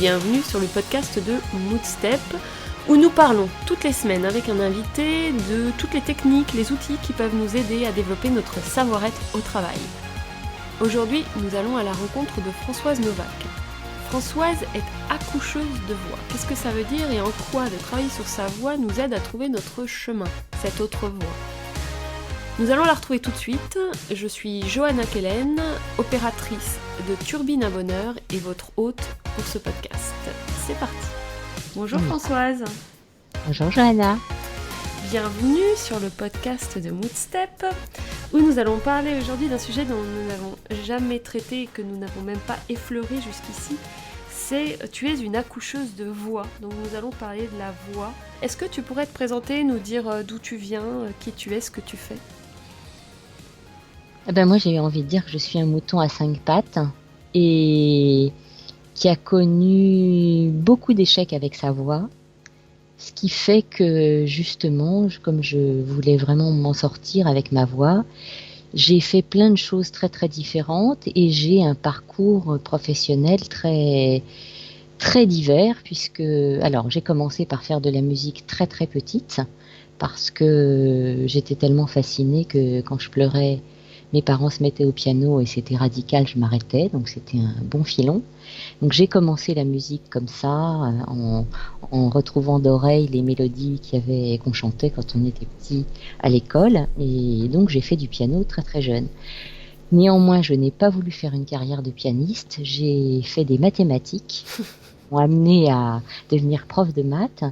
bienvenue sur le podcast de Moodstep, où nous parlons toutes les semaines avec un invité de toutes les techniques, les outils qui peuvent nous aider à développer notre savoir-être au travail. Aujourd'hui, nous allons à la rencontre de Françoise Novak. Françoise est accoucheuse de voix. Qu'est-ce que ça veut dire et en quoi de travailler sur sa voix nous aide à trouver notre chemin, cette autre voix? Nous allons la retrouver tout de suite. Je suis Johanna Kellen, opératrice de Turbine à Bonheur et votre hôte pour ce podcast. C'est parti. Bonjour Françoise. Bonjour Johanna. Bienvenue sur le podcast de Moodstep, où nous allons parler aujourd'hui d'un sujet dont nous n'avons jamais traité et que nous n'avons même pas effleuré jusqu'ici. Tu es une accoucheuse de voix, donc nous allons parler de la voix. Est-ce que tu pourrais te présenter, nous dire d'où tu viens, qui tu es, ce que tu fais? Moi j'ai envie de dire que je suis un mouton à 5 pattes et qui a connu beaucoup d'échecs avec sa voix, ce qui fait que justement, comme je voulais vraiment m'en sortir avec ma voix, j'ai fait plein de choses très très différentes et j'ai un parcours professionnel très très divers puisque j'ai commencé par faire de la musique très très petite parce que j'étais tellement fascinée que quand je pleurais, mes parents se mettaient au piano et c'était radical, je m'arrêtais, donc c'était un bon filon. Donc j'ai commencé la musique comme ça, en retrouvant d'oreilles les mélodies qu'on chantait quand on était petit à l'école, et donc j'ai fait du piano très très jeune. Néanmoins, je n'ai pas voulu faire une carrière de pianiste, j'ai fait des mathématiques, m'ont amené à devenir prof de maths.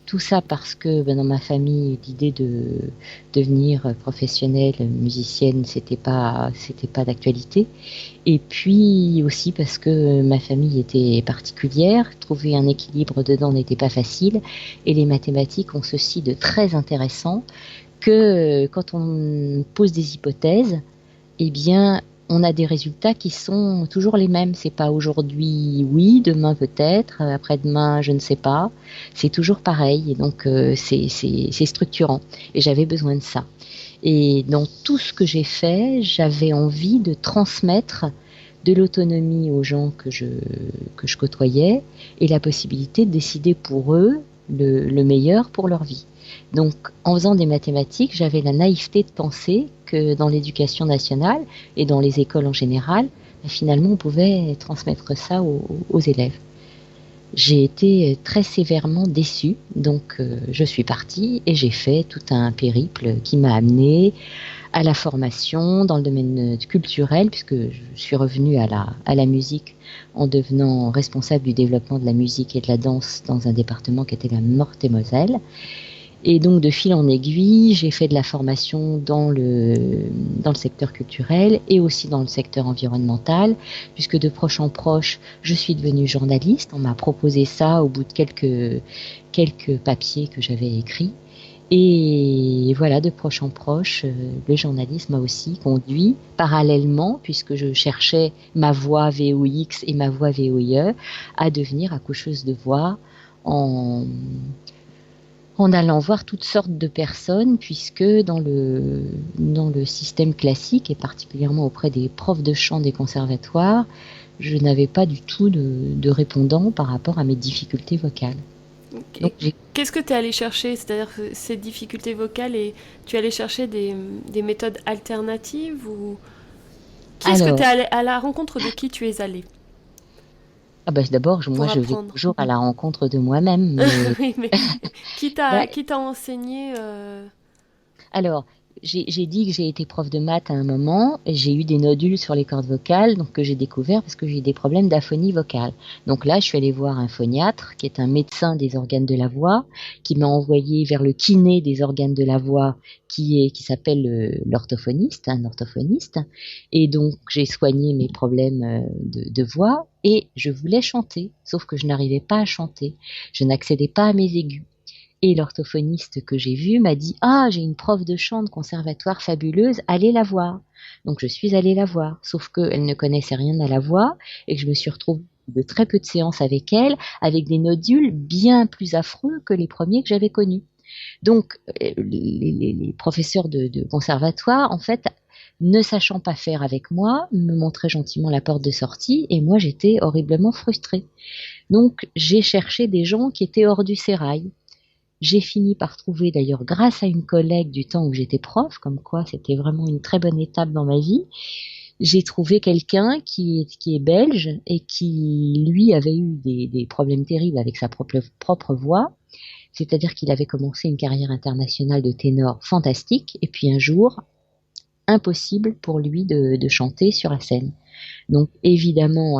Tout ça parce que dans ma famille, l'idée de devenir professionnelle musicienne, c'était pas d'actualité. Et puis aussi parce que ma famille était particulière, trouver un équilibre dedans n'était pas facile. Et les mathématiques ont ceci de très intéressant que quand on pose des hypothèses, eh bien, on a des résultats qui sont toujours les mêmes. C'est pas aujourd'hui oui, demain peut-être, après-demain je ne sais pas. C'est toujours pareil et donc c'est structurant. Et j'avais besoin de ça. Et dans tout ce que j'ai fait, j'avais envie de transmettre de l'autonomie aux gens que je côtoyais et la possibilité de décider pour eux le meilleur pour leur vie. Donc, en faisant des mathématiques, j'avais la naïveté de penser que dans l'éducation nationale et dans les écoles en général, finalement, on pouvait transmettre ça aux élèves. J'ai été très sévèrement déçue, donc je suis partie et j'ai fait tout un périple qui m'a amenée à la formation dans le domaine culturel, puisque je suis revenue à la musique en devenant responsable du développement de la musique et de la danse dans un département qui était la Meurthe-et-Moselle. Et donc, de fil en aiguille, j'ai fait de la formation dans le secteur culturel et aussi dans le secteur environnemental, puisque de proche en proche, je suis devenue journaliste. On m'a proposé ça au bout de quelques papiers que j'avais écrits. Et voilà, de proche en proche, le journalisme m'a aussi conduit parallèlement, puisque je cherchais ma voix VOX et ma voix VOIE, à devenir accoucheuse de voix en allant voir toutes sortes de personnes, puisque dans le système classique, et particulièrement auprès des profs de chant des conservatoires, je n'avais pas du tout de répondant par rapport à mes difficultés vocales. Donc, qu'est-ce que tu es allé chercher? C'est-à-dire ces difficultés vocales, et tu es allé chercher des méthodes alternatives ou... Est-ce que tu es allé à la rencontre de qui tu es allé? D'abord, moi, je vais toujours à la rencontre de moi-même. Mais... oui, mais qui t'a enseigné Alors, j'ai dit que j'ai été prof de maths à un moment, et j'ai eu des nodules sur les cordes vocales, donc que j'ai découvert parce que j'ai eu des problèmes d'aphonie vocale. Donc là, je suis allée voir un phoniatre, qui est un médecin des organes de la voix, qui m'a envoyé vers le kiné des organes de la voix, qui s'appelle l'orthophoniste, un orthophoniste. Et donc, j'ai soigné mes problèmes de voix, et je voulais chanter, sauf que je n'arrivais pas à chanter. Je n'accédais pas à mes aigus. Et l'orthophoniste que j'ai vu m'a dit « Ah, j'ai une prof de chant de conservatoire fabuleuse, allez la voir ». Donc je suis allée la voir, sauf qu'elle ne connaissait rien à la voix et que je me suis retrouvée de très peu de séances avec elle, avec des nodules bien plus affreux que les premiers que j'avais connus. Donc les professeurs de conservatoire, en fait, ne sachant pas faire avec moi, me montraient gentiment la porte de sortie et moi j'étais horriblement frustrée. Donc j'ai cherché des gens qui étaient hors du sérail. J'ai fini par trouver, d'ailleurs grâce à une collègue du temps où j'étais prof, comme quoi c'était vraiment une très bonne étape dans ma vie, j'ai trouvé quelqu'un qui est belge et qui, lui, avait eu des problèmes terribles avec sa propre voix. C'est-à-dire qu'il avait commencé une carrière internationale de ténor fantastique, et puis un jour, impossible pour lui de chanter sur la scène. Donc évidemment,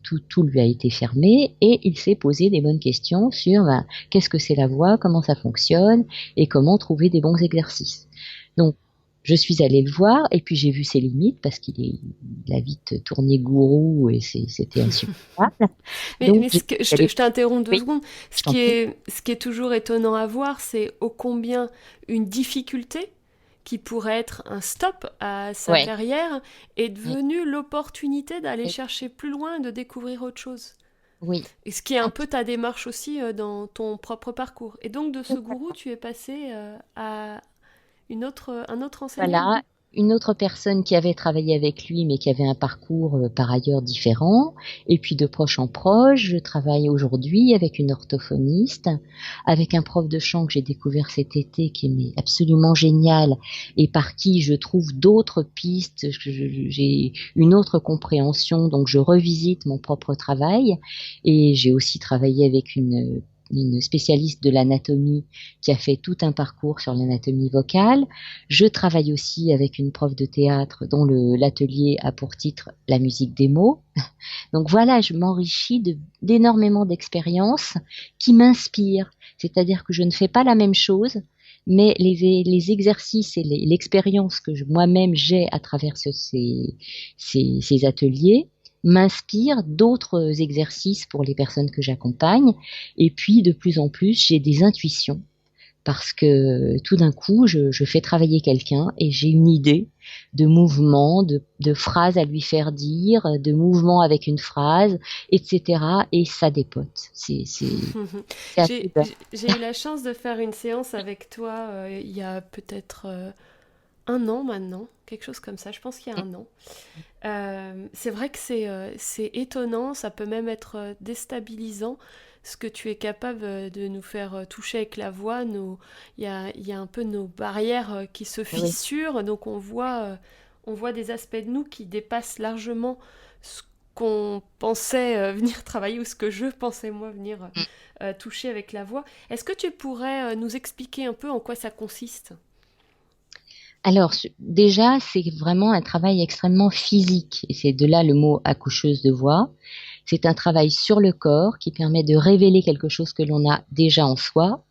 tout lui a été fermé, et il s'est posé des bonnes questions sur qu'est-ce que c'est la voix, comment ça fonctionne, et comment trouver des bons exercices. Donc je suis allée le voir, et puis j'ai vu ses limites, parce qu'il a vite tourné gourou, et c'était insupportable. Mais je t'interromps 2 secondes. Je t'en prie. Ce qui est toujours étonnant à voir, c'est ô combien une difficulté qui pourrait être un stop à sa Ouais. carrière est Oui. devenue l'opportunité d'aller Oui. chercher plus loin et de découvrir autre chose. Oui. Et ce qui est un peu ta démarche aussi dans ton propre parcours. Et donc de ce gourou, tu es passé à un autre enseignant. Voilà, une autre personne qui avait travaillé avec lui, mais qui avait un parcours par ailleurs différent. Et puis de proche en proche, je travaille aujourd'hui avec une orthophoniste, avec un prof de chant que j'ai découvert cet été, qui est absolument génial, et par qui je trouve d'autres pistes, j'ai une autre compréhension, donc je revisite mon propre travail. Et j'ai aussi travaillé avec une spécialiste de l'anatomie qui a fait tout un parcours sur l'anatomie vocale. Je travaille aussi avec une prof de théâtre dont l'atelier a pour titre La musique des mots. Donc voilà, je m'enrichis d'énormément d'expériences qui m'inspirent. C'est-à-dire que je ne fais pas la même chose, mais les exercices et l'expérience que moi-même j'ai à travers ces ateliers m'inspire d'autres exercices pour les personnes que j'accompagne. Et puis, de plus en plus, j'ai des intuitions parce que tout d'un coup, je fais travailler quelqu'un et j'ai une idée de mouvement, de phrase à lui faire dire, de mouvement avec une phrase, etc. Et ça dépote. C'est assez J'ai bête. j'ai eu la chance de faire une séance avec toi il y a peut-être 1 an maintenant, quelque chose comme ça, je pense qu'il y a 1 an. C'est vrai que c'est étonnant, ça peut même être déstabilisant, ce que tu es capable de nous faire toucher avec la voix. Il y a un peu nos barrières qui se Oui. fissurent, donc on voit des aspects de nous qui dépassent largement ce qu'on pensait venir travailler ou ce que je pensais moi venir toucher avec la voix. Est-ce que tu pourrais nous expliquer un peu en quoi ça consiste? Alors, déjà, c'est vraiment un travail extrêmement physique, et c'est de là le mot accoucheuse de voix. C'est un travail sur le corps qui permet de révéler quelque chose que l'on a déjà en soi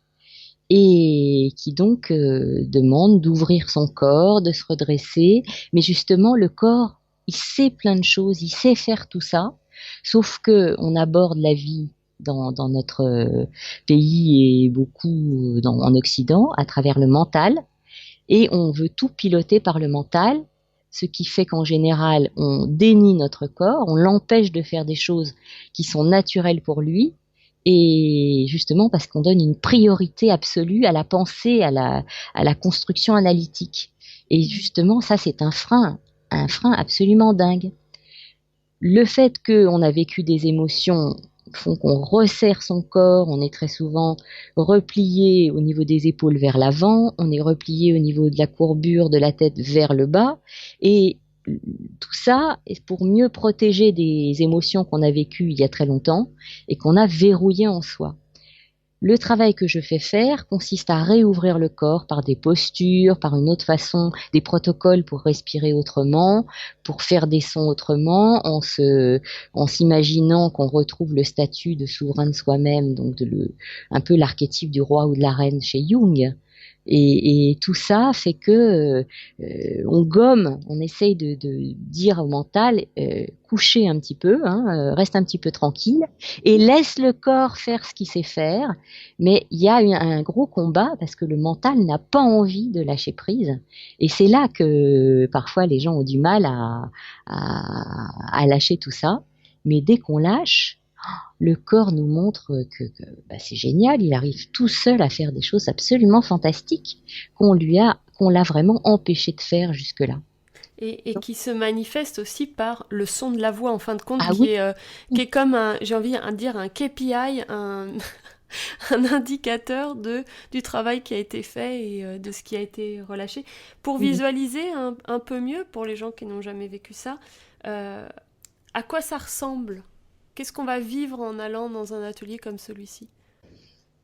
et qui donc demande d'ouvrir son corps, de se redresser. Mais justement, le corps, il sait plein de choses, il sait faire tout ça, sauf que on aborde la vie dans notre pays et beaucoup en Occident à travers le mental, et on veut tout piloter par le mental, ce qui fait qu'en général, on dénie notre corps, on l'empêche de faire des choses qui sont naturelles pour lui, et justement parce qu'on donne une priorité absolue à la pensée, à la construction analytique. Et justement, ça, c'est un frein absolument dingue. Le fait qu'on a vécu des émotions font qu'on resserre son corps, on est très souvent replié au niveau des épaules vers l'avant, on est replié au niveau de la courbure de la tête vers le bas, et tout ça est pour mieux protéger des émotions qu'on a vécues il y a très longtemps et qu'on a verrouillées en soi. Le travail que je fais faire consiste à réouvrir le corps par des postures, par une autre façon, des protocoles pour respirer autrement, pour faire des sons autrement, en s'imaginant qu'on retrouve le statut de souverain de soi-même, donc un peu l'archétype du roi ou de la reine chez Jung. Et tout ça fait que on gomme, on essaye de dire au mental, coucher un petit peu, reste un petit peu tranquille et laisse le corps faire ce qu'il sait faire. Mais il y a un gros combat parce que le mental n'a pas envie de lâcher prise. Et c'est là que parfois les gens ont du mal à lâcher tout ça. Mais dès qu'on lâche, le corps nous montre que c'est génial, il arrive tout seul à faire des choses absolument fantastiques qu'on l'a vraiment empêché de faire jusque-là. Et qui se manifeste aussi par le son de la voix, en fin de compte, Ah oui, qui est comme un, j'ai envie de dire, un KPI, un indicateur du travail qui a été fait et de ce qui a été relâché. Pour oui. visualiser un peu mieux, pour les gens qui n'ont jamais vécu ça, euh, à quoi ça ressemble? Qu'est-ce qu'on va vivre en allant dans un atelier comme celui-ci?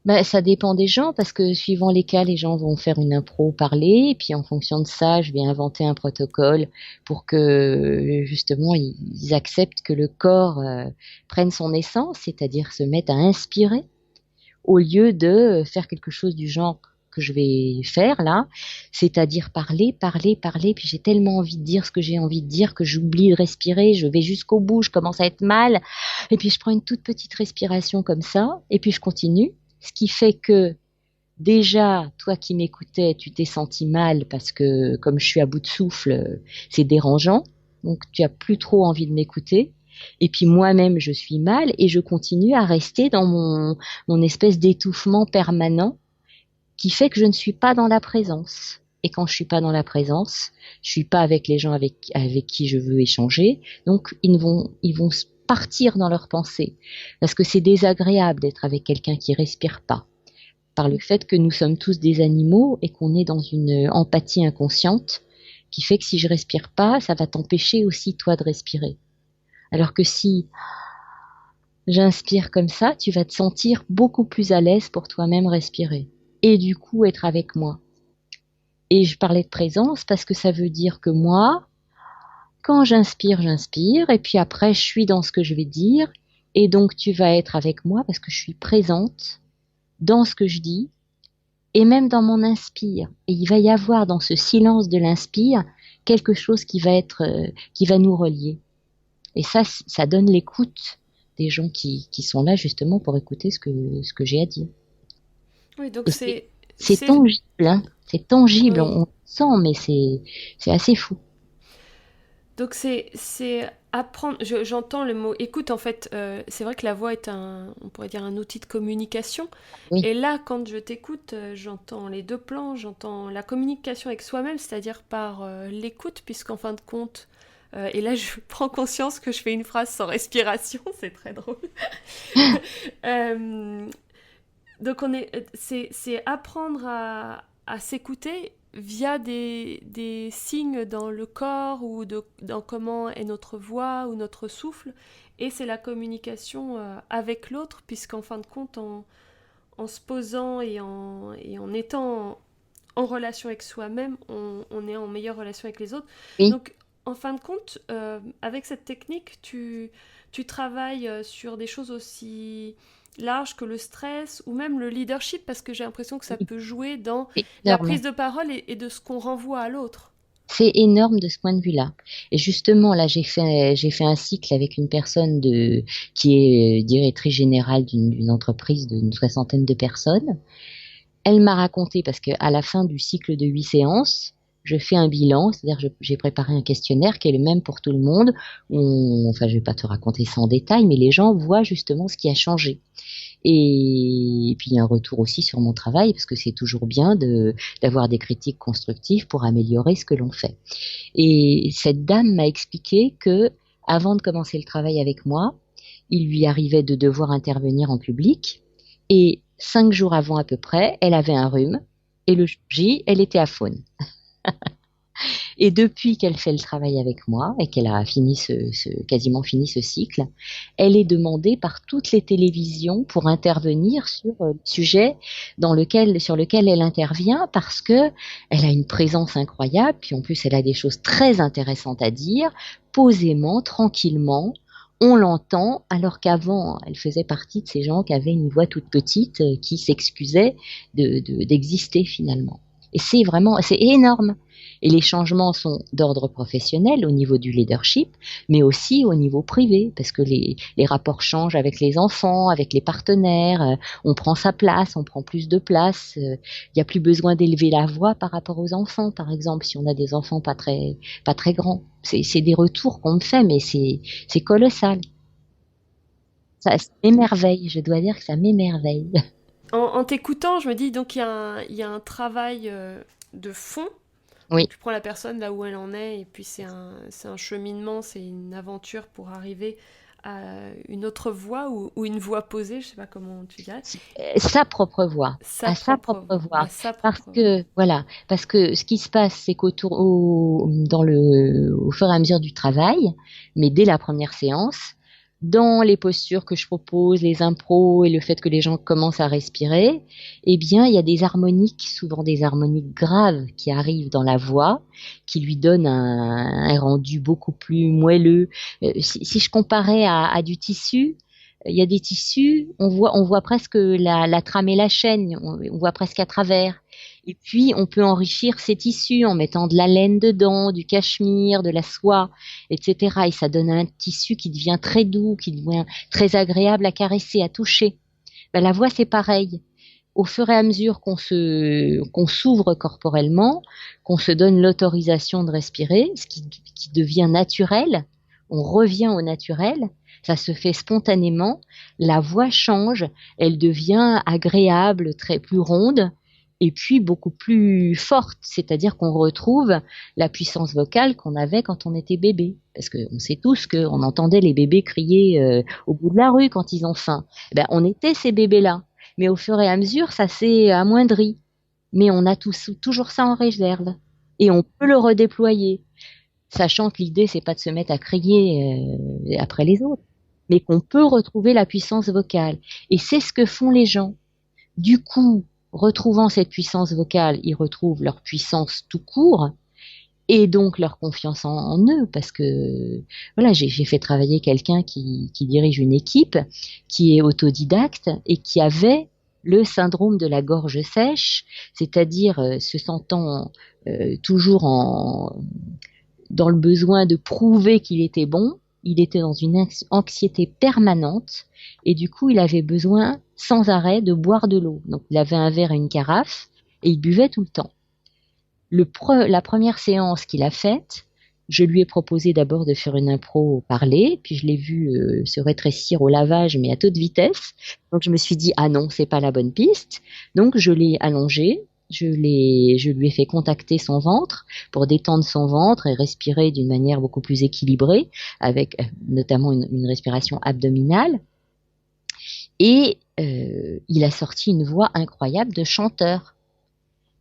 Bah, ça dépend des gens parce que suivant les cas, les gens vont faire une impro parler et puis en fonction de ça, je vais inventer un protocole pour que justement ils acceptent que le corps prenne son essence, c'est-à-dire se mette à inspirer au lieu de faire quelque chose du genre que je vais faire là, c'est-à-dire parler, parler, parler, puis j'ai tellement envie de dire ce que j'ai envie de dire que j'oublie de respirer, je vais jusqu'au bout, je commence à être mal, et puis je prends une toute petite respiration comme ça, et puis je continue, ce qui fait que déjà, toi qui m'écoutais, tu t'es senti mal parce que comme je suis à bout de souffle, c'est dérangeant, donc tu as plus trop envie de m'écouter. Et puis moi-même, je suis mal et je continue à rester dans mon espèce d'étouffement permanent qui fait que je ne suis pas dans la présence. Et quand je suis pas dans la présence, je suis pas avec les gens avec qui je veux échanger. Donc ils vont partir dans leurs pensées parce que c'est désagréable d'être avec quelqu'un qui respire pas par le fait que nous sommes tous des animaux et qu'on est dans une empathie inconsciente qui fait que si je respire pas, ça va t'empêcher aussi toi de respirer. Alors que si j'inspire comme ça, tu vas te sentir beaucoup plus à l'aise pour toi-même respirer et du coup être avec moi. Et je parlais de présence parce que ça veut dire que moi, quand j'inspire, j'inspire et puis après je suis dans ce que je vais dire et donc tu vas être avec moi parce que je suis présente dans ce que je dis et même dans mon inspire. Et il va y avoir dans ce silence de l'inspire quelque chose qui va nous relier. Et ça donne l'écoute des gens qui sont là justement pour écouter ce que j'ai à dire. Oui, donc Et c'est c'est, tangible, hein. C'est tangible, oui. on le sent, mais c'est assez fou. Donc c'est apprendre. J'entends le mot écoute. En fait, c'est vrai que la voix est on pourrait dire un outil de communication. Oui, Et là, quand je t'écoute, j'entends les deux plans. J'entends la communication avec soi-même, c'est-à-dire par l'écoute, puisqu'en fin de compte, et là, je prends conscience que je fais une phrase sans respiration. C'est très drôle. Euh, donc c'est apprendre à s'écouter via des signes dans le corps ou dans comment est notre voix ou notre souffle. Et c'est la communication avec l'autre, puisqu'en fin de compte, en se posant et en étant en relation avec soi-même, on est en meilleure relation avec les autres. oui, Donc, en fin de compte, avec cette technique, tu travailles sur des choses aussi larges que le stress ou même le leadership, parce que j'ai l'impression que ça oui, peut jouer dans c'est la énorme. prise de parole et de ce qu'on renvoie à l'autre. C'est énorme de ce point de vue-là. Et justement, là, j'ai fait un cycle avec une personne qui est directrice générale d'une entreprise d'une soixantaine de personnes. Elle m'a raconté, parce qu'à la fin du cycle de 8 séances, je fais un bilan, c'est-à-dire j'ai préparé un questionnaire qui est le même pour tout le monde. Enfin, je vais pas te raconter ça en détail, mais les gens voient justement ce qui a changé. Et puis il y a un retour aussi sur mon travail, parce que c'est toujours bien d'avoir des critiques constructives pour améliorer ce que l'on fait. Et cette dame m'a expliqué que, avant de commencer le travail avec moi, il lui arrivait de devoir intervenir en public. Et 5 jours avant à peu près, elle avait un rhume. Et le jour J, elle était aphone. Et depuis qu'elle fait le travail avec moi et qu'elle a quasiment fini ce cycle, elle est demandée par toutes les télévisions pour intervenir sur le sujet sur lequel elle intervient parce que elle a une présence incroyable, puis en plus elle a des choses très intéressantes à dire, posément, tranquillement. On l'entend, alors qu'avant, elle faisait partie de ces gens qui avaient une voix toute petite, qui s'excusaient d'exister finalement. Et c'est énorme. Et les changements sont d'ordre professionnel au niveau du leadership, mais aussi au niveau privé, parce que les rapports changent avec les enfants, avec les partenaires, on prend sa place, on prend plus de place, il n'y a plus besoin d'élever la voix par rapport aux enfants, par exemple, si on a des enfants pas très grands. C'est des retours qu'on me fait, mais c'est colossal. Ça m'émerveille, je dois dire que ça m'émerveille. En t'écoutant, je me dis donc il y a un travail de fond Oui. Tu prends la personne là où elle en est, et puis c'est un cheminement, c'est une aventure pour arriver à une autre voie ou une voie posée, je sais pas comment tu dirais, Sa propre voix, sa à sa propre propre voie, à voix. sa Parce propre voie. que, voilà, parce que ce qui se passe, c'est au fur et à mesure du travail, mais dès la première séance, dans les postures que je propose, les impros et le fait que les gens commencent à respirer, eh bien, il y a des harmoniques, souvent des harmoniques graves qui arrivent dans la voix, qui lui donnent un rendu beaucoup plus moelleux. Si je comparais à du tissu, il y a des tissus, on voit presque la trame et la chaîne, on voit presque à travers. Et puis, on peut enrichir ces tissus en mettant de la laine dedans, du cachemire, de la soie, etc. Et ça donne un tissu qui devient très doux, qui devient très agréable à caresser, à toucher. Ben, la voix, c'est pareil. Au fur et à mesure qu'on s'ouvre corporellement, qu'on se donne l'autorisation de respirer, qui devient naturel, on revient au naturel, ça se fait spontanément, la voix change, elle devient agréable, très plus ronde, et puis beaucoup plus forte, c'est-à-dire qu'on retrouve la puissance vocale qu'on avait quand on était bébé. Parce qu'on sait tous qu'on entendait les bébés crier au bout de la rue quand ils ont faim. Eh ben, on était ces bébés-là. Mais au fur et à mesure, ça s'est amoindri. Mais on a toujours ça en réserve. Et on peut le redéployer. Sachant que l'idée, c'est pas de se mettre à crier après les autres, mais qu'on peut retrouver la puissance vocale. Et c'est ce que font les gens. Du coup, retrouvant cette puissance vocale, ils retrouvent leur puissance tout court et donc leur confiance en eux, parce que voilà, j'ai fait travailler quelqu'un qui dirige une équipe, qui est autodidacte et qui avait le syndrome de la gorge sèche, c'est-à-dire se sentant toujours dans le besoin de prouver qu'il était bon. Il était dans une anxiété permanente et du coup, il avait besoin sans arrêt de boire de l'eau. Donc, il avait un verre et une carafe et il buvait tout le temps. La première séance qu'il a faite, je lui ai proposé d'abord de faire une impro parlée, puis je l'ai vu se rétrécir au lavage, mais à toute vitesse. Donc, je me suis dit, ah non, c'est pas la bonne piste. Donc, je l'ai allongé. Je lui ai fait contacter son ventre pour détendre son ventre et respirer d'une manière beaucoup plus équilibrée, avec notamment une respiration abdominale. Et il a sorti une voix incroyable de chanteur.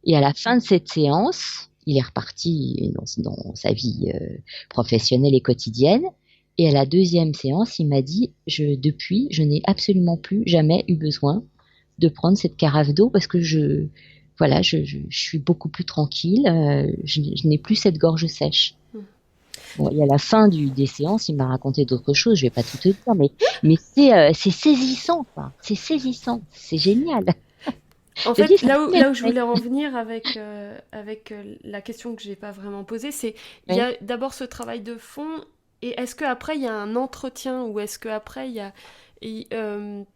Et à la fin de cette séance, il est reparti dans sa vie professionnelle et quotidienne. Et à la deuxième séance, il m'a dit, depuis, je n'ai absolument plus jamais eu besoin de prendre cette carafe d'eau parce que je suis beaucoup plus tranquille, je n'ai plus cette gorge sèche. Bon, et à la fin des séances, il m'a raconté d'autres choses, je vais pas tout te dire, mais c'est saisissant, quoi. C'est saisissant, c'est génial. En Je dis, fait, là où je voulais en venir avec la question que j'ai pas vraiment posée, c'est il y oui. a d'abord ce travail de fond, et est-ce qu'après il y a un entretien, ou est-ce qu'après il y a...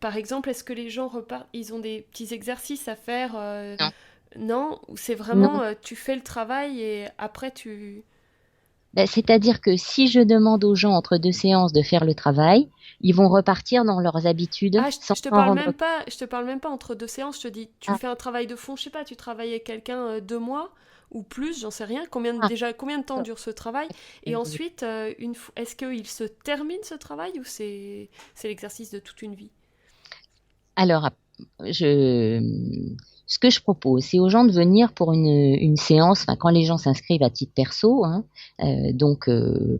par exemple, est-ce que les gens repartent, ils ont des petits exercices à faire Non, non? Ou c'est non. vraiment tu fais le travail et après tu... Ben, c'est-à-dire que si je demande aux gens entre deux séances de faire le travail, ils vont repartir dans leurs habitudes Ah, sans s'en rendre compte. je te parle même pas entre deux séances, je te dis, tu Ah, fais un travail de fond, je sais pas, tu travailles avec quelqu'un 2 mois ou plus, j'en sais rien, ah, combien de temps d'accord. dure ce travail, et ensuite, est-ce qu'il se termine ce travail ou c'est l'exercice de toute une vie? Alors, je, ce que je propose, c'est aux gens de venir pour une séance, enfin, quand les gens s'inscrivent à titre perso, hein, donc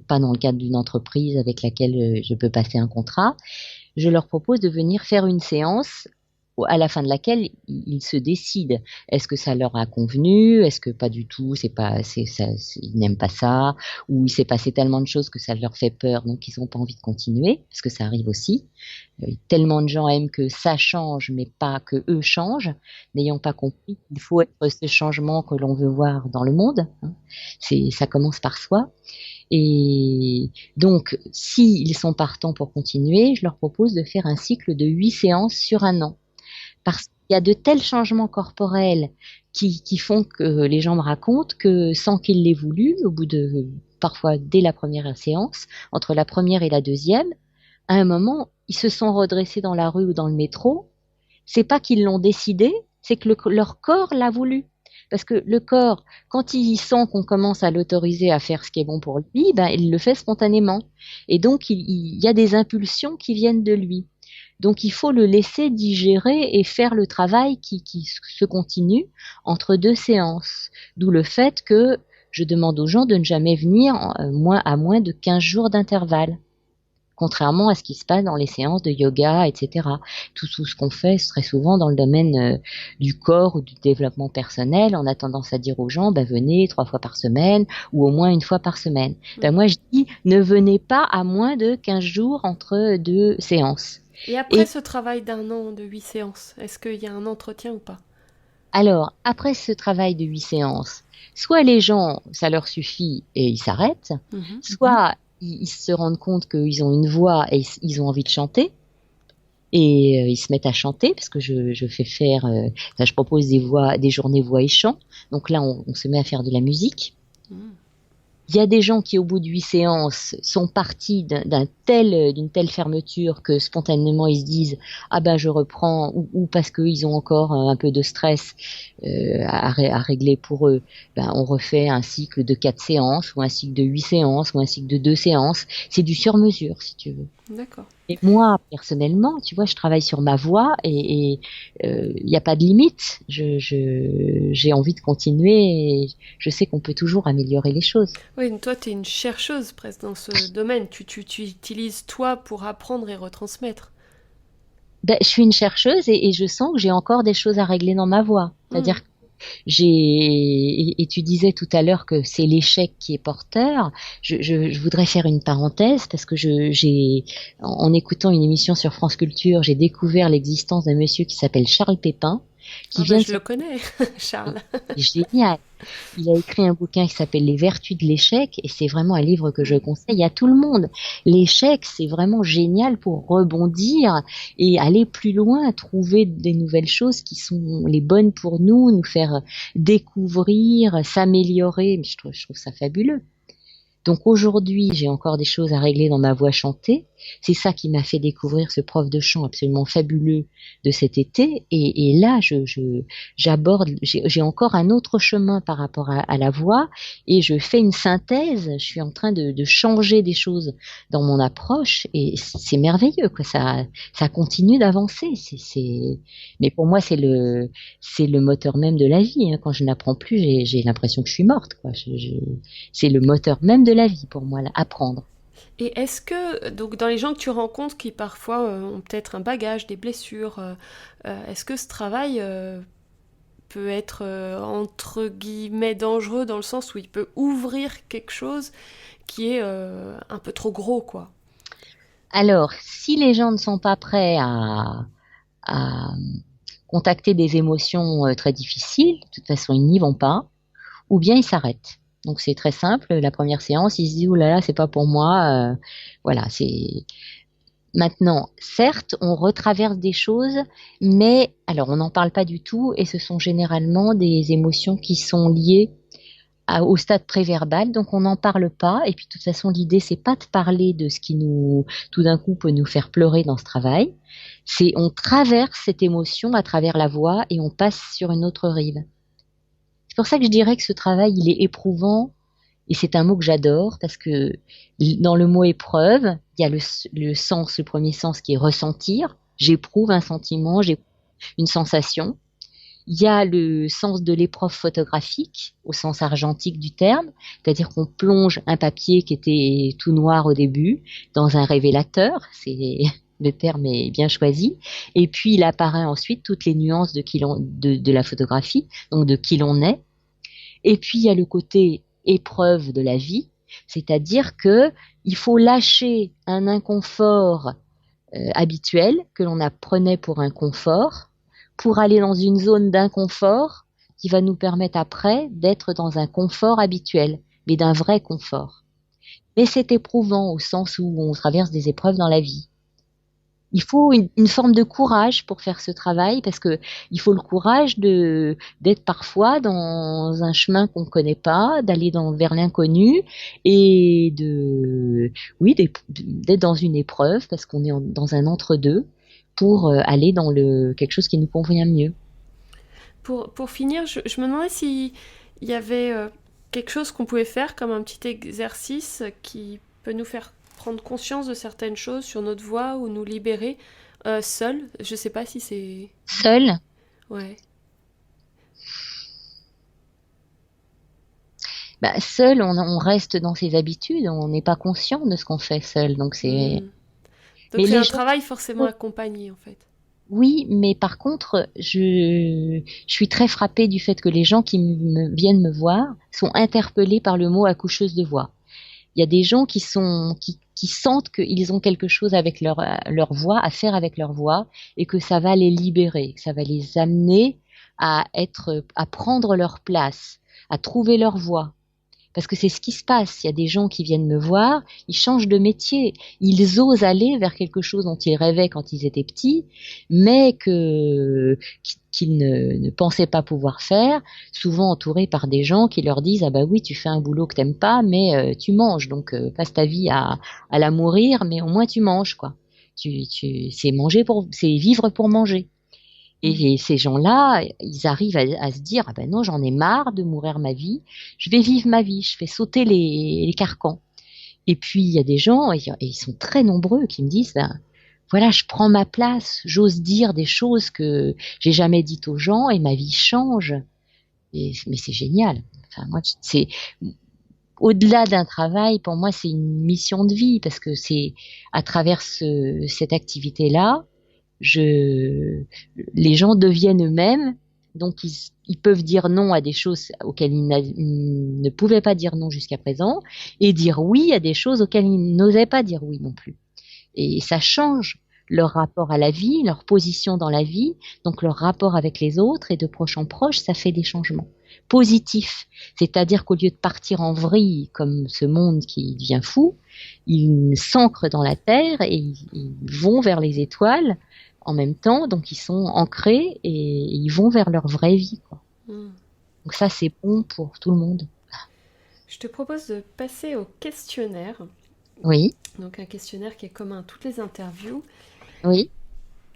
pas dans le cadre d'une entreprise avec laquelle je peux passer un contrat, je leur propose de venir faire une séance à la fin de laquelle ils se décident. Est-ce que ça leur a convenu? Est-ce que pas du tout? C'est pas, c'est, ça, ils n'aiment pas ça? Ou il s'est passé tellement de choses que ça leur fait peur, donc ils n'ont pas envie de continuer, parce que ça arrive aussi. Tellement de gens aiment que ça change, mais pas que eux changent, n'ayant pas compris qu'il faut être ce changement que l'on veut voir dans le monde. Hein. Ça commence par soi. Et donc, s'ils sont partants pour continuer, je leur propose de faire un cycle de 8 séances sur un an. Parce qu'il y a de tels changements corporels qui font que les gens me racontent que sans qu'ils l'aient voulu, au bout de, parfois dès la première séance, entre la première et la deuxième, à un moment, ils se sont redressés dans la rue ou dans le métro. C'est pas qu'ils l'ont décidé, c'est que leur corps l'a voulu. Parce que le corps, quand il sent qu'on commence à l'autoriser à faire ce qui est bon pour lui, ben, il le fait spontanément. Et donc, il y a des impulsions qui viennent de lui. Donc, il faut le laisser digérer et faire le travail qui se continue entre deux séances. D'où le fait que je demande aux gens de ne jamais venir à moins de 15 jours d'intervalle. Contrairement à ce qui se passe dans les séances de yoga, etc. Tout ce qu'on fait, c'est très souvent dans le domaine du corps ou du développement personnel, on a tendance à dire aux gens, ben, venez 3 fois par semaine ou au moins 1 fois par semaine. Ben, moi, je dis, ne venez pas à moins de 15 jours entre 2 séances. Et après ce travail d'1 an de 8 séances, est-ce qu'il y a un entretien ou pas? Alors, après ce travail de 8 séances, soit les gens, ça leur suffit et ils s'arrêtent, soit ils se rendent compte qu'ils ont une voix et ils ont envie de chanter, et ils se mettent à chanter, parce que je fais faire, je propose des journées voix et chant, donc là on se met à faire de la musique. Il y a des gens qui, au bout de 8 séances, sont partis d'une telle fermeture que spontanément ils se disent ah ben je reprends, ou parce qu'ils ont encore un peu de stress à régler pour eux, ben on refait un cycle de 4 séances, ou un cycle de 8 séances, ou un cycle de 2 séances. C'est du sur-mesure, si tu veux. D'accord. Et moi, personnellement, tu vois, je travaille sur ma voix et il n'y a pas de limite. J'ai envie de continuer et je sais qu'on peut toujours améliorer les choses. Oui, toi, tu es une chercheuse presque dans ce domaine. Tu utilises toi pour apprendre et retransmettre. Ben, je suis une chercheuse et je sens que j'ai encore des choses à régler dans ma voix. C'est-à-dire que et tu disais tout à l'heure que c'est l'échec qui est porteur. Je voudrais faire une parenthèse parce que en écoutant une émission sur France Culture, j'ai découvert l'existence d'un monsieur qui s'appelle Charles Pépin. Je le connais, Charles. Génial. Il a écrit un bouquin qui s'appelle Les Vertus de l'échec et c'est vraiment un livre que je conseille à tout le monde. L'échec, c'est vraiment génial pour rebondir et aller plus loin, trouver des nouvelles choses qui sont les bonnes pour nous, nous faire découvrir, s'améliorer. Mais je trouve ça fabuleux. Donc aujourd'hui, j'ai encore des choses à régler dans ma voix chantée. C'est ça qui m'a fait découvrir ce prof de chant absolument fabuleux de cet été. Et là, j'ai encore un autre chemin par rapport à la voix et je fais une synthèse. Je suis en train de changer des choses dans mon approche et c'est merveilleux, quoi. Ça continue d'avancer. Mais pour moi, c'est le moteur même de la vie, hein. Quand je n'apprends plus, j'ai l'impression que je suis morte, quoi. C'est le moteur même de la vie pour moi, là, apprendre. Et est-ce que, donc dans les gens que tu rencontres qui parfois ont peut-être un bagage, des blessures, est-ce que ce travail peut être entre guillemets dangereux dans le sens où il peut ouvrir quelque chose qui est un peu trop gros, quoi? Alors, si les gens ne sont pas prêts à contacter des émotions très difficiles, de toute façon ils n'y vont pas, ou bien ils s'arrêtent. Donc c'est très simple, la première séance, ils se disent « Ouh là là, c'est pas pour moi ». Voilà, c'est... Maintenant, certes, on retraverse des choses, mais alors on n'en parle pas du tout et ce sont généralement des émotions qui sont liées au stade préverbal, donc on n'en parle pas. Et puis de toute façon, l'idée, c'est pas de parler de ce qui nous, tout d'un coup, peut nous faire pleurer dans ce travail. C'est on traverse cette émotion à travers la voix et on passe sur une autre rive. C'est pour ça que je dirais que ce travail, il est éprouvant, et c'est un mot que j'adore, parce que dans le mot épreuve, il y a le premier sens qui est ressentir. J'éprouve un sentiment, j'ai une sensation. Il y a le sens de l'épreuve photographique, au sens argentique du terme, c'est-à-dire qu'on plonge un papier qui était tout noir au début dans un révélateur, le terme est bien choisi, et puis il apparaît ensuite toutes les nuances de la photographie, donc de qui l'on est. Et puis il y a le côté épreuve de la vie, c'est-à-dire que il faut lâcher un inconfort habituel que l'on apprenait pour un confort, pour aller dans une zone d'inconfort qui va nous permettre après d'être dans un confort habituel, mais d'un vrai confort. Mais c'est éprouvant au sens où on traverse des épreuves dans la vie. Il faut une forme de courage pour faire ce travail, parce que il faut le courage d'être parfois dans un chemin qu'on ne connaît pas, d'aller vers l'inconnu et d'être dans une épreuve parce qu'on est dans un entre-deux pour aller dans quelque chose qui nous convient mieux. pour finir, je me demandais s'il y avait quelque chose qu'on pouvait faire comme un petit exercice qui peut nous faire prendre conscience de certaines choses sur notre voix ou nous libérer seul. Je sais pas si c'est... Seul, Ouais. seul, on reste dans ses habitudes, on n'est pas conscient de ce qu'on fait seul. Donc Hmm. Donc mais c'est les un gens, travail forcément accompagné en fait. oui, mais par contre, je suis très frappée du fait que les gens qui viennent me voir sont interpellés par le mot accoucheuse de voix. Il y a des gens qui sentent qu'ils ont quelque chose avec leur voix, à faire avec leur voix, et que ça va les libérer, que ça va les amener à prendre leur place, à trouver leur voix. Parce que c'est ce qui se passe. Il y a des gens qui viennent me voir, ils changent de métier, ils osent aller vers quelque chose dont ils rêvaient quand ils étaient petits, mais qu'ils ne pensaient pas pouvoir faire, souvent entourés par des gens qui leur disent ah bah oui tu fais un boulot que t'aimes pas, mais tu manges, donc passe ta vie à la mourir, mais au moins tu manges quoi. C'est vivre pour manger. Et ces gens-là, ils arrivent à se dire, ah ben non, j'en ai marre de mourir ma vie, je vais vivre ma vie, je fais sauter les carcans. Et puis, il y a des gens, et ils sont très nombreux, qui me disent, ben, voilà, je prends ma place, j'ose dire des choses que j'ai jamais dites aux gens, et ma vie change. Mais c'est génial. Enfin, moi, c'est, au-delà d'un travail, pour moi, c'est une mission de vie, parce que c'est à travers cette activité-là, les gens deviennent eux-mêmes, donc ils peuvent dire non à des choses auxquelles ils ne pouvaient pas dire non jusqu'à présent, et dire oui à des choses auxquelles ils n'osaient pas dire oui non plus. Et ça change leur rapport à la vie, leur position dans la vie, donc leur rapport avec les autres, et de proche en proche, ça fait des changements positifs. C'est-à-dire qu'au lieu de partir en vrille comme ce monde qui devient fou, ils s'ancrent dans la terre et ils vont vers les étoiles en même temps, donc ils sont ancrés et ils vont vers leur vraie vie, quoi. Hmm. Donc ça, c'est bon pour tout le monde. Je te propose de passer au questionnaire. Oui, Donc un questionnaire qui est commun à toutes les interviews. oui.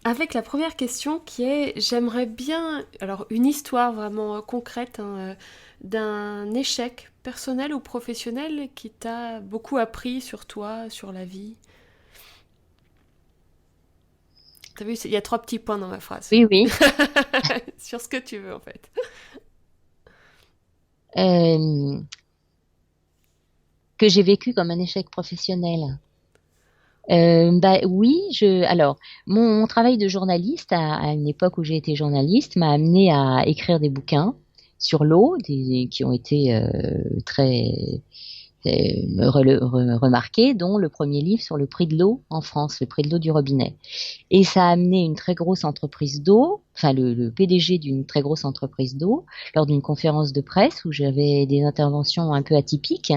Avec la première question qui est, j'aimerais bien, alors une histoire vraiment concrète hein, d'un échec personnel ou professionnel qui t'a beaucoup appris sur toi, sur la vie. T'as vu, il y a 3 petits points dans ma phrase. Oui, oui. Sur ce que tu veux en fait. Euh, que j'ai vécu comme un échec professionnel. Bah oui, alors mon travail de journaliste à une époque où j'ai été journaliste m'a amené à écrire des bouquins sur l'eau, qui ont été très remarqués, dont le premier livre sur le prix de l'eau en France, le prix de l'eau du robinet. Et ça a amené une très grosse entreprise d'eau, enfin le PDG d'une très grosse entreprise d'eau, lors d'une conférence de presse où j'avais des interventions un peu atypiques,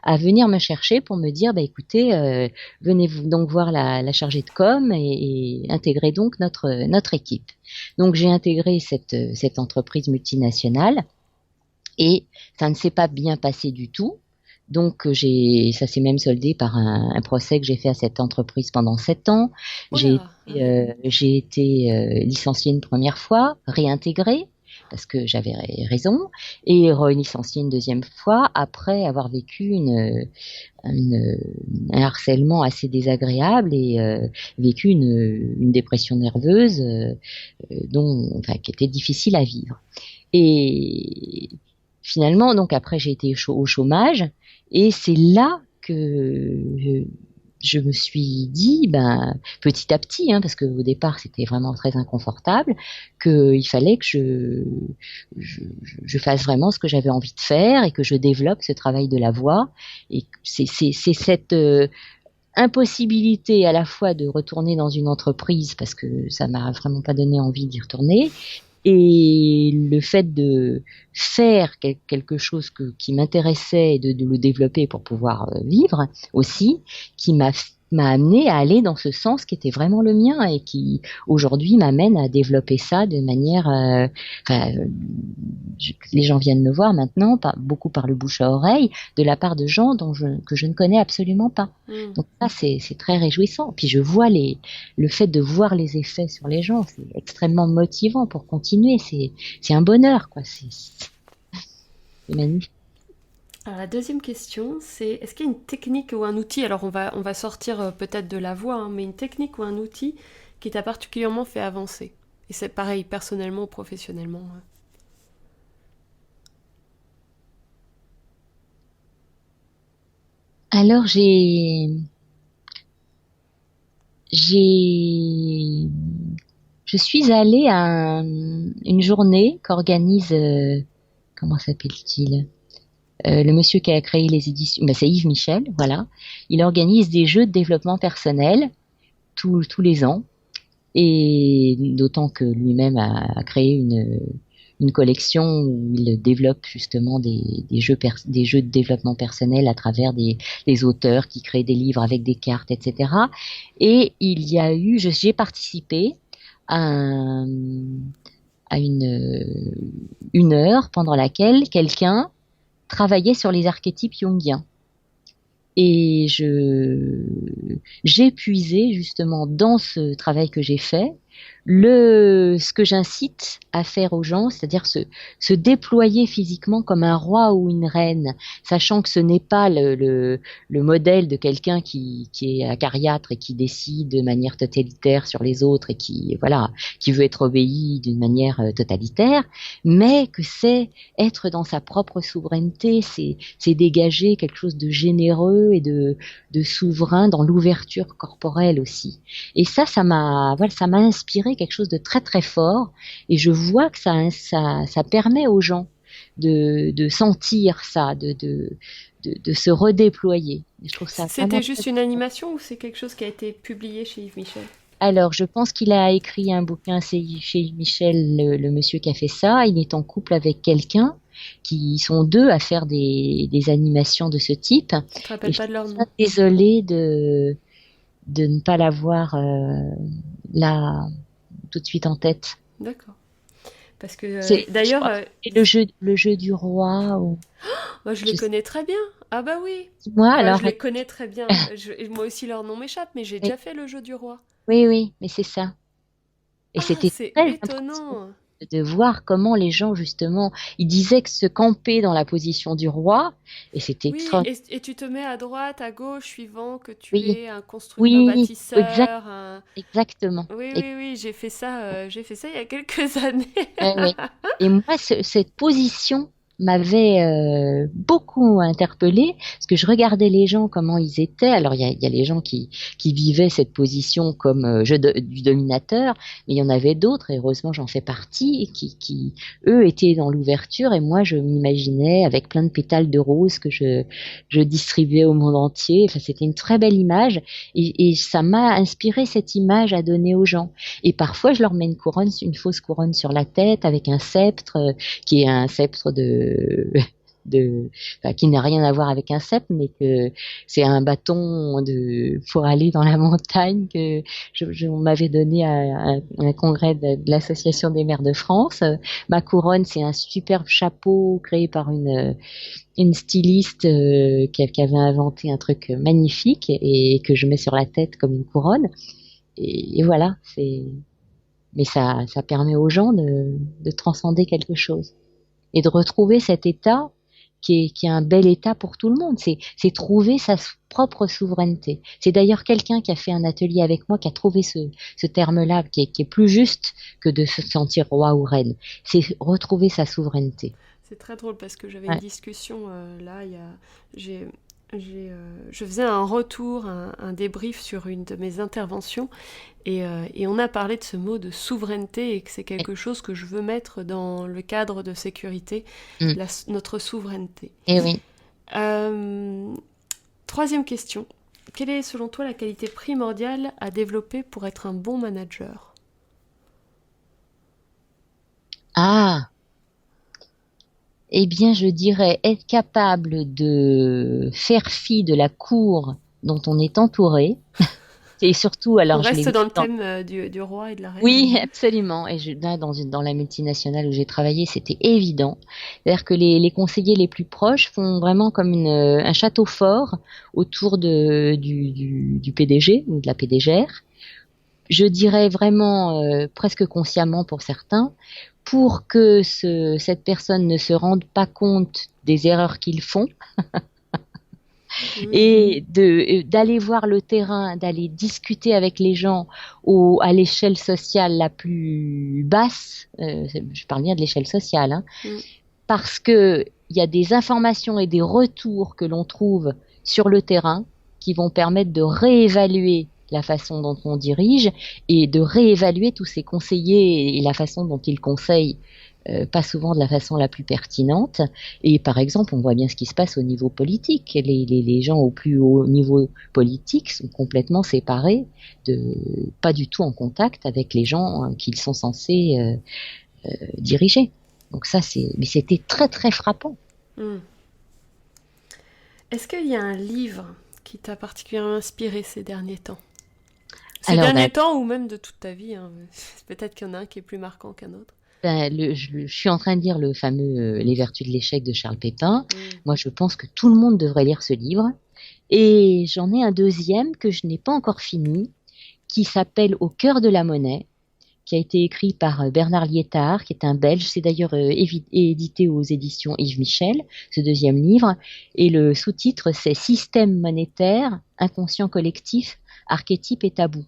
à venir me chercher pour me dire, bah écoutez, venez vous donc voir la chargée de com et intégrer donc notre équipe. Donc j'ai intégré cette entreprise multinationale et ça ne s'est pas bien passé du tout. Donc ça s'est même soldé par un procès que j'ai fait à cette entreprise pendant 7 ans. J'ai Oula, ah oui. j'ai été licenciée une première fois, réintégrée parce que j'avais raison, et relicenciée une deuxième fois après avoir vécu un harcèlement assez désagréable et vécu une dépression nerveuse qui était difficile à vivre. Et finalement, donc après, j'ai été au chômage et c'est là que je me suis dit, ben, petit à petit, hein, parce qu'au départ, c'était vraiment très inconfortable, qu'il fallait que je fasse vraiment ce que j'avais envie de faire et que je développe ce travail de la voix. Et c'est cette impossibilité à la fois de retourner dans une entreprise, parce que ça m'a vraiment pas donné envie d'y retourner, et le fait de faire quelque chose qui m'intéressait et de le développer pour pouvoir vivre aussi, qui m'a m'a amené à aller dans ce sens qui était vraiment le mien et qui aujourd'hui m'amène à développer ça de manière les gens viennent me voir maintenant beaucoup par le bouche à oreille de la part de gens que je ne connais absolument pas. Donc ça c'est très réjouissant. Puis je vois le fait de voir les effets sur les gens, c'est extrêmement motivant pour continuer, c'est un bonheur quoi, c'est magnifique. Alors la deuxième question, c'est est-ce qu'il y a une technique ou un outil, alors on va sortir peut-être de la voix, hein, mais une technique ou un outil qui t'a particulièrement fait avancer? Et c'est pareil, personnellement ou professionnellement. Alors je suis allée à une journée qu'organise, comment s'appelle-t-il? Le monsieur qui a créé les éditions, c'est Yves Michel, voilà. Il organise des jeux de développement personnel tous les ans, et d'autant que lui-même a créé une collection où il développe justement des jeux de développement personnel à travers des auteurs qui créent des livres avec des cartes, etc. Et j'ai participé à une heure pendant laquelle quelqu'un travaillait sur les archétypes jungiens. Et j'ai puisé justement dans ce travail que j'ai fait ce que j'incite à faire aux gens, c'est-à-dire se déployer physiquement comme un roi ou une reine, sachant que ce n'est pas le modèle de quelqu'un qui est acariâtre et qui décide de manière totalitaire sur les autres et qui veut être obéi d'une manière totalitaire, mais que c'est être dans sa propre souveraineté, c'est dégager quelque chose de généreux et de souverain dans l'ouverture corporelle aussi. Et ça m'a inspiré quelque chose de très très fort, et je vois que ça permet aux gens de sentir ça, de se redéployer. Je trouve ça. C'était juste une animation ou c'est quelque chose qui a été publié chez Yves Michel? Alors, je pense qu'il a écrit un bouquin, c'est chez Yves Michel, le monsieur qui a fait ça. Il est en couple avec quelqu'un qui sont deux à faire des animations de ce type. Je te rappelle pas de leur nom. Désolée de ne pas l'avoir là tout de suite en tête. D'accord. Parce que d'ailleurs, le jeu du roi. Moi, je les connais très bien. Ah bah oui. Moi, alors. Je les connais très bien. Moi aussi, leur nom m'échappe, mais j'ai déjà fait le jeu du roi. Oui, mais c'est ça. Et c'était c'est très étonnant de voir comment les gens, justement, ils disaient que se camper dans la position du roi, et c'était extraordinaire. Et tu te mets à droite, à gauche, suivant que tu es un constructeur, bâtisseur. Exactement. Oui, j'ai fait ça il y a quelques années. Et moi, cette position m'avait beaucoup interpellée, parce que je regardais les gens, comment ils étaient. Alors, il y a les gens qui vivaient cette position comme du dominateur, mais il y en avait d'autres, et heureusement j'en fais partie, qui eux étaient dans l'ouverture, et moi je m'imaginais avec plein de pétales de rose que je distribuais au monde entier. Enfin, c'était une très belle image, et ça m'a inspiré cette image à donner aux gens. Et parfois je leur mets une fausse couronne sur la tête avec un sceptre, qui est un sceptre qui n'a rien à voir avec un cep, mais que c'est un bâton pour aller dans la montagne que on m'avait donné à un congrès de l'association des maires de France. Ma couronne, c'est un superbe chapeau créé par une styliste qui avait inventé un truc magnifique et que je mets sur la tête comme une couronne. Et voilà, mais ça permet aux gens de transcender quelque chose et de retrouver cet état qui est un bel état pour tout le monde. C'est trouver sa propre souveraineté. C'est d'ailleurs quelqu'un qui a fait un atelier avec moi qui a trouvé ce terme-là qui est plus juste que de se sentir roi ou reine. C'est retrouver sa souveraineté. C'est très drôle parce que j'avais une discussion là, je faisais un retour, un débrief sur une de mes interventions et on a parlé de ce mot de souveraineté et que c'est quelque chose que je veux mettre dans le cadre de sécurité, notre souveraineté. Et oui. Troisième question. Quelle est selon toi la qualité primordiale à développer pour être un bon manager ? Eh bien, je dirais être capable de faire fi de la cour dont on est entouré. Et surtout, On alors je reste l'ai dans le thème du roi et de la reine. Oui, absolument. Et là, dans la multinationale où j'ai travaillé, c'était évident. C'est-à-dire que les conseillers les plus proches font vraiment comme un château fort autour du PDG ou de la PDGR. Je dirais vraiment, presque consciemment pour certains, pour que cette personne ne se rende pas compte des erreurs qu'ils font et d'aller voir le terrain, d'aller discuter avec les gens à l'échelle sociale la plus basse, je parle bien de l'échelle sociale, hein, parce que il y a des informations et des retours que l'on trouve sur le terrain qui vont permettre de réévaluer la façon dont on dirige et de réévaluer tous ces conseillers et la façon dont ils conseillent, pas souvent de la façon la plus pertinente. Et par exemple, on voit bien ce qui se passe au niveau politique. Les gens au plus haut niveau politique sont complètement séparés, pas du tout en contact avec les gens qu'ils sont censés diriger. Donc ça, mais c'était très très frappant. Est-ce qu'il y a un livre qui t'a particulièrement inspiré ces derniers temps? Ces derniers temps ou même de toute ta vie, hein. Peut-être qu'il y en a un qui est plus marquant qu'un autre. Je suis en train de lire le fameux Les Vertus de l'échec de Charles Pépin. Moi, je pense que tout le monde devrait lire ce livre. Et j'en ai un deuxième que je n'ai pas encore fini, qui s'appelle Au cœur de la monnaie, qui a été écrit par Bernard Liétard, qui est un Belge. C'est d'ailleurs édité aux éditions Yves Michel, ce deuxième livre. Et le sous-titre, c'est Système monétaire, inconscient collectif, archétype et tabou.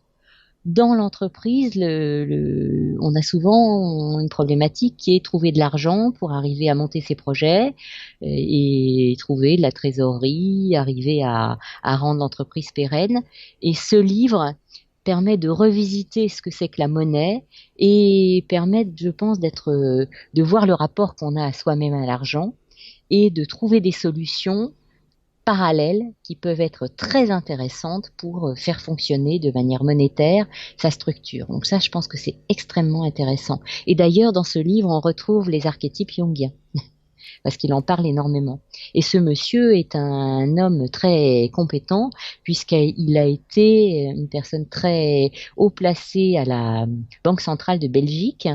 Dans l'entreprise, on a souvent une problématique qui est trouver de l'argent pour arriver à monter ses projets et trouver de la trésorerie, arriver à rendre l'entreprise pérenne. Et ce livre permet de revisiter ce que c'est que la monnaie et permet, je pense, de voir le rapport qu'on a à soi-même à l'argent et de trouver des solutions parallèles qui peuvent être très intéressantes pour faire fonctionner de manière monétaire sa structure. Donc ça, je pense que c'est extrêmement intéressant. Et d'ailleurs, dans ce livre, on retrouve les archétypes jungiens, parce qu'il en parle énormément. Et ce monsieur est un homme très compétent, puisqu'il a été une personne très haut placée à la Banque centrale de Belgique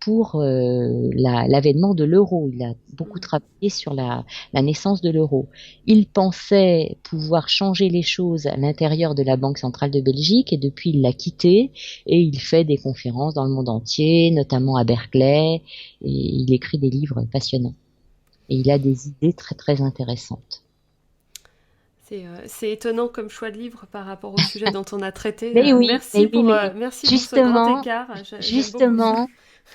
pour l'avènement de l'euro. Il a beaucoup travaillé sur la naissance de l'euro. Il pensait pouvoir changer les choses à l'intérieur de la Banque centrale de Belgique et depuis il l'a quitté et il fait des conférences dans le monde entier, notamment à Berkeley, et il écrit des livres passionnants. Et il a des idées très très intéressantes. C'est étonnant comme choix de livre par rapport au sujet dont on a traité. Merci pour ce grand écart.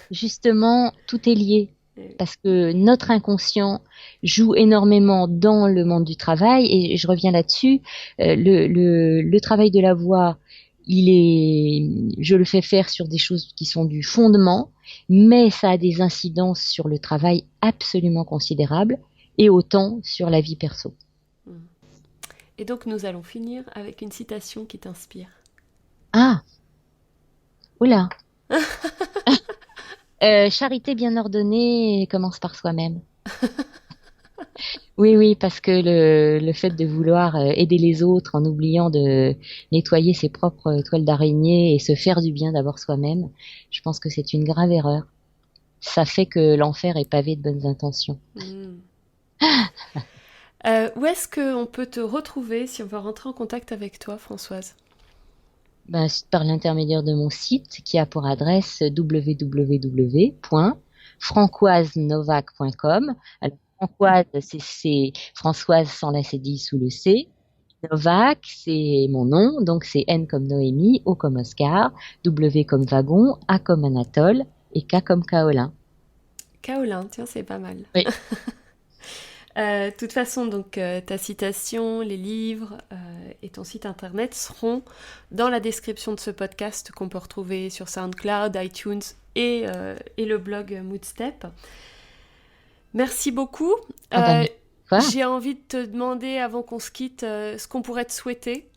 Justement, tout est lié. Parce que notre inconscient joue énormément dans le monde du travail. Et je reviens là-dessus. Le travail de la voix, je le fais faire sur des choses qui sont du fondement, mais ça a des incidences sur le travail absolument considérables et autant sur la vie perso. Et donc nous allons finir avec une citation qui t'inspire. Ah, oula. Charité bien ordonnée commence par soi-même. Oui, parce que le fait de vouloir aider les autres en oubliant de nettoyer ses propres toiles d'araignée et se faire du bien d'abord soi-même, je pense que c'est une grave erreur. Ça fait que l'enfer est pavé de bonnes intentions. Où est-ce qu'on peut te retrouver si on veut rentrer en contact avec toi, Françoise? Par l'intermédiaire de mon site qui a pour adresse www.francoisenovak.com. Alors, Françoise, c'est Françoise sans la cédille sous le C. Novak, c'est mon nom, donc c'est N comme Noémie, O comme Oscar, W comme Wagon, A comme Anatole et K comme Kaolin. Kaolin, tiens, c'est pas mal. Oui. De toute façon, donc ta citation, les livres et ton site internet seront dans la description de ce podcast qu'on peut retrouver sur SoundCloud, iTunes et le blog Moodstep. Merci beaucoup. J'ai envie de te demander, avant qu'on se quitte, ce qu'on pourrait te souhaiter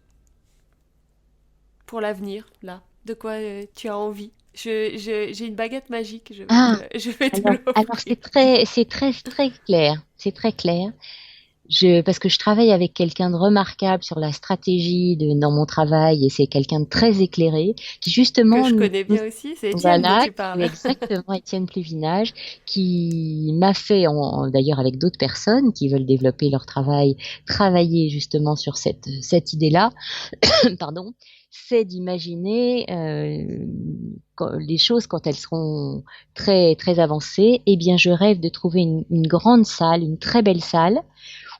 pour l'avenir, là. De quoi tu as envie? J'ai une baguette magique, je vais te l'offrir. Alors c'est très clair. C'est très clair. Parce que je travaille avec quelqu'un de remarquable sur la stratégie dans mon travail et c'est quelqu'un de très éclairé qui Que justement je connais bien aussi, c'est Étienne dont voilà, tu parles. exactement Étienne Pluvinage, qui m'a fait, d'ailleurs avec d'autres personnes qui veulent développer leur travail, travailler justement sur cette idée-là, pardon, c'est d'imaginer les choses quand elles seront très très avancées. Eh bien, je rêve de trouver une grande salle, une très belle salle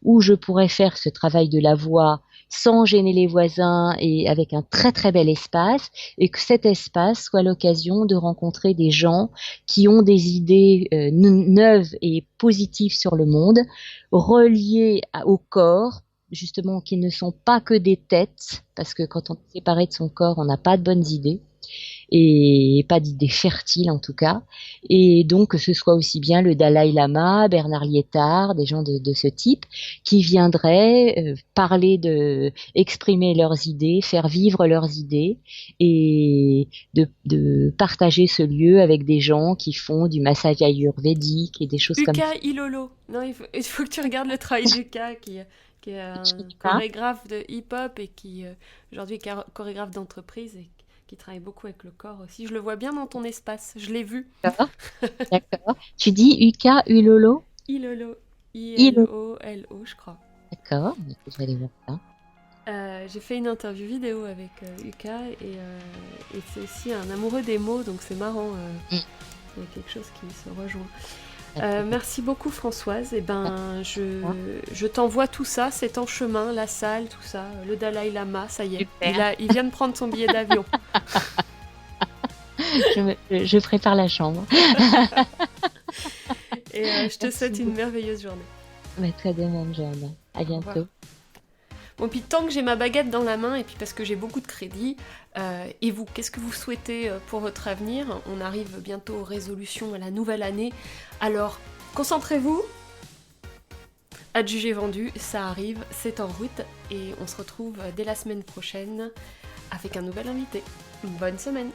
où je pourrais faire ce travail de la voix sans gêner les voisins et avec un très très bel espace, et que cet espace soit l'occasion de rencontrer des gens qui ont des idées neuves et positives sur le monde, reliées au corps, justement qui ne sont pas que des têtes, parce que quand on est séparé de son corps, on n'a pas de bonnes idées et pas d'idées fertiles en tout cas. Et donc que ce soit aussi bien le Dalai Lama, Bernard Liétard, des gens de ce type qui viendraient exprimer leurs idées, faire vivre leurs idées et de partager ce lieu avec des gens qui font du massage ayurvédique et des choses comme ça. Uka Ilolo. Non, il faut que tu regardes le travail d'Uka qui est Je un connais pas. chorégraphe de hip-hop et qui aujourd'hui est chorégraphe d'entreprise et qui travaille beaucoup avec le corps aussi. Je le vois bien dans ton espace, je l'ai vu. D'accord, d'accord. Tu dis Uka Ulolo? Ilolo. Ilolo. I-L-O-L-O, je crois. D'accord, je vais aller voir ça. J'ai fait une interview vidéo avec Uka et c'est aussi un amoureux des mots, donc c'est marrant. Mm, Il y a quelque chose qui se rejoint. d'accord. Merci beaucoup Françoise. Et ben, D'accord. je t'envoie tout ça, c'est en chemin, la salle, tout ça, le Dalai Lama, ça y est. Super. Il vient de prendre son billet d'avion. Je prépare la chambre. Et je te Merci souhaite une beaucoup. merveilleuse journée. Mais toi de même, Jeanne. À Au revoir. bientôt. Bon, puis tant que j'ai ma baguette dans la main, et puis parce que j'ai beaucoup de crédit, et vous, qu'est-ce que vous souhaitez pour votre avenir? On arrive bientôt aux résolutions à la nouvelle année. Alors, concentrez-vous. Adjugé vendu, ça arrive, c'est en route, et on se retrouve dès la semaine prochaine avec un nouvel invité. Bonne semaine!